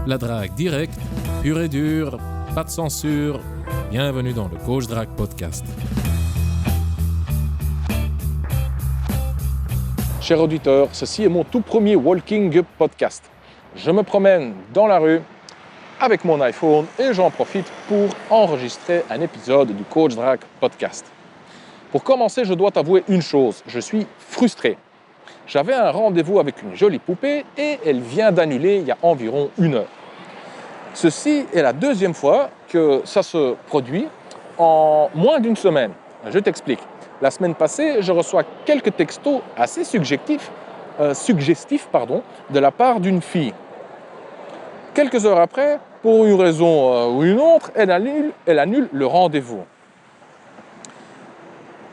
La drague directe, pure et dure, pas de censure. Bienvenue dans le Coach Drague Podcast. Chers auditeurs, ceci est mon tout premier Walking Podcast. Je me promène dans la rue avec mon iPhone et j'en profite pour enregistrer un épisode du Coach Drague Podcast. Pour commencer, je dois t'avouer une chose, je suis frustré. J'avais un rendez-vous avec une jolie poupée et elle vient d'annuler il y a environ 1 heure. Ceci est la deuxième fois que ça se produit en moins d'1 semaine. Je t'explique. La semaine passée, je reçois quelques textos assez suggestifs de la part d'une fille. Quelques heures après, pour une raison ou une autre, elle annule le rendez-vous.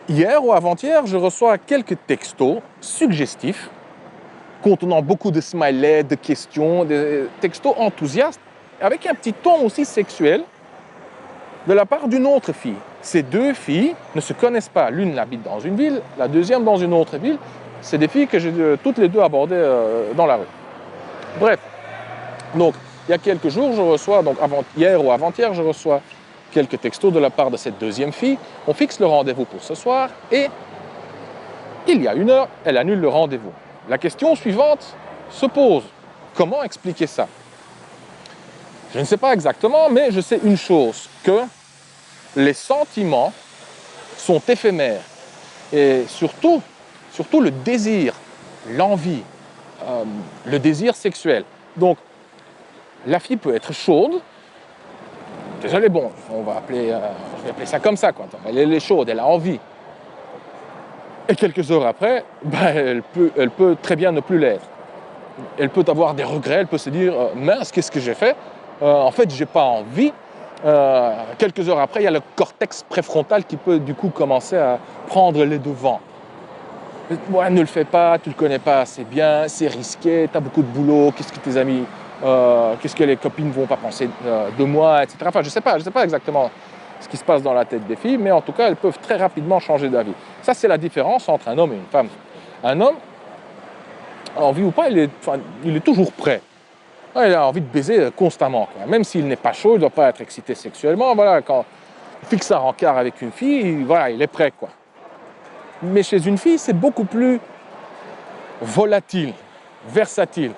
Hier ou avant-hier, je reçois quelques textos suggestifs contenant beaucoup de smileys, de questions, des textos enthousiastes avec un petit ton aussi sexuel de la part d'une autre fille. Ces deux filles ne se connaissent pas. L'une habite dans une ville, la deuxième dans une autre ville. C'est des filles que j'ai toutes les deux abordées dans la rue. Bref, donc il y a quelques jours, je reçois, donc hier ou avant-hier, je reçois quelques textos de la part de cette deuxième fille. On fixe le rendez-vous pour ce soir et il y a 1 heure, elle annule le rendez-vous. La question suivante se pose. Comment expliquer ça ? Je ne sais pas exactement, mais je sais une chose, que les sentiments sont éphémères. Et surtout le désir, l'envie, le désir sexuel. Donc, la fille peut être chaude. Désolé, bon, je vais appeler ça comme ça, quoi. Elle est chaude, elle a envie. Et quelques heures après, elle peut très bien ne plus l'être. Elle peut avoir des regrets, elle peut se dire « mince, qu'est-ce que j'ai fait ? En fait, j'ai pas envie. » Quelques heures après, il y a le cortex préfrontal qui peut du coup commencer à prendre les devants. Ouais, ne le fais pas, tu le connais pas assez bien, c'est risqué, tu as beaucoup de boulot, qu'est-ce que tes amis, qu'est-ce que les copines vont pas penser de moi, etc. Enfin, je sais pas exactement ce qui se passe dans la tête des filles, mais en tout cas, elles peuvent très rapidement changer d'avis. Ça, c'est la différence entre un homme et une femme. Un homme, envie ou pas, il est toujours prêt. Il a envie de baiser constamment, quoi. Même s'il n'est pas chaud, il ne doit pas être excité sexuellement. Voilà, quand il fixe un rencard avec une fille, il est prêt, quoi. Mais chez une fille, c'est beaucoup plus volatile, versatile.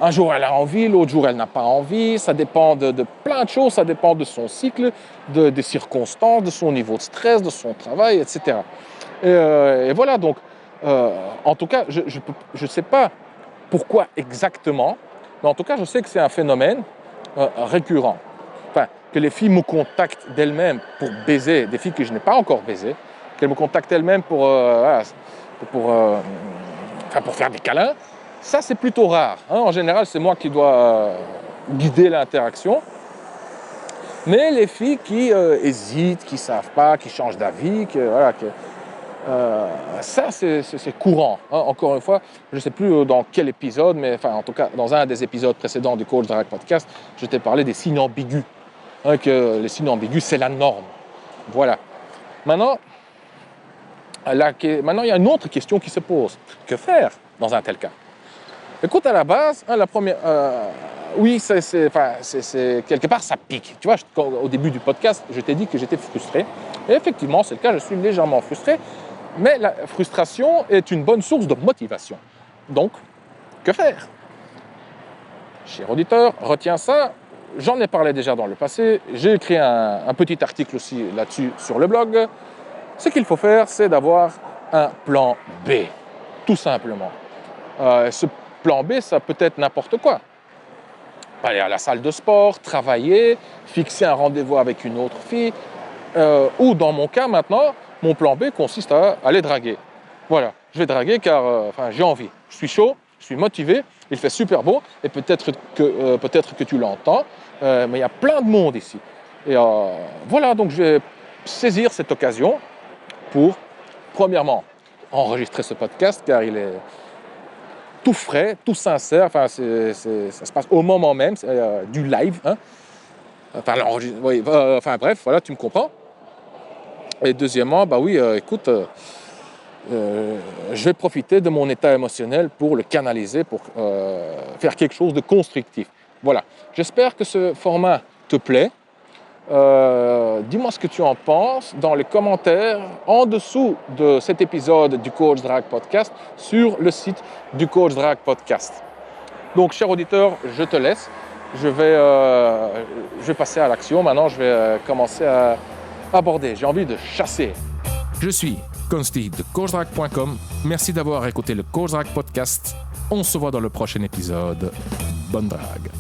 Un jour, elle a envie, l'autre jour, elle n'a pas envie. Ça dépend de plein de choses. Ça dépend de son cycle, des circonstances, de son niveau de stress, de son travail, etc. Et voilà, donc, en tout cas, je ne sais pas pourquoi exactement, mais en tout cas, je sais que c'est un phénomène récurrent. Enfin, que les filles me contactent d'elles-mêmes pour baiser, des filles que je n'ai pas encore baisées, qu'elles me contactent elles-mêmes pour faire des câlins. Ça, c'est plutôt rare. En général, c'est moi qui dois guider l'interaction. Mais les filles qui hésitent, qui ne savent pas, qui changent d'avis, ça, c'est courant. Encore une fois, je ne sais plus dans quel épisode, mais en tout cas, dans un des épisodes précédents du Coach Drague Podcast, je t'ai parlé des signes ambigus. Que les signes ambigus, c'est la norme. Voilà. Maintenant, il y a une autre question qui se pose. Que faire dans un tel cas ? Écoute, à la base, la première... oui, quelque part, ça pique. Tu vois, au début du podcast, je t'ai dit que j'étais frustré. Et effectivement, c'est le cas, je suis légèrement frustré. Mais la frustration est une bonne source de motivation. Donc, que faire ? Cher auditeur, retiens ça. J'en ai parlé déjà dans le passé. J'ai écrit un petit article aussi là-dessus sur le blog. Ce qu'il faut faire, c'est d'avoir un plan B, tout simplement. Ce plan B, ça peut être n'importe quoi. Aller à la salle de sport, travailler, fixer un rendez-vous avec une autre fille, ou dans mon cas maintenant, mon plan B consiste à aller draguer. Voilà, je vais draguer car j'ai envie. Je suis chaud, je suis motivé, il fait super beau, et peut-être que tu l'entends, mais il y a plein de monde ici. Et voilà, donc je vais saisir cette occasion pour, premièrement, enregistrer ce podcast car il est tout frais, tout sincère, ça se passe au moment même, c'est du live. Bref, voilà, tu me comprends. Et deuxièmement, écoute, je vais profiter de mon état émotionnel pour le canaliser, pour faire quelque chose de constructif. Voilà, j'espère que ce format te plaît. Dis-moi ce que tu en penses dans les commentaires en dessous de cet épisode du Coach Drag Podcast sur le site du Coach Drag Podcast. Donc, cher auditeur, je te laisse. Je vais passer à l'action. Maintenant, je vais commencer à aborder. J'ai envie de chasser. Je suis Consti de coachdrag.com. Merci d'avoir écouté le Coach Drag Podcast. On se voit dans le prochain épisode. Bonne drague.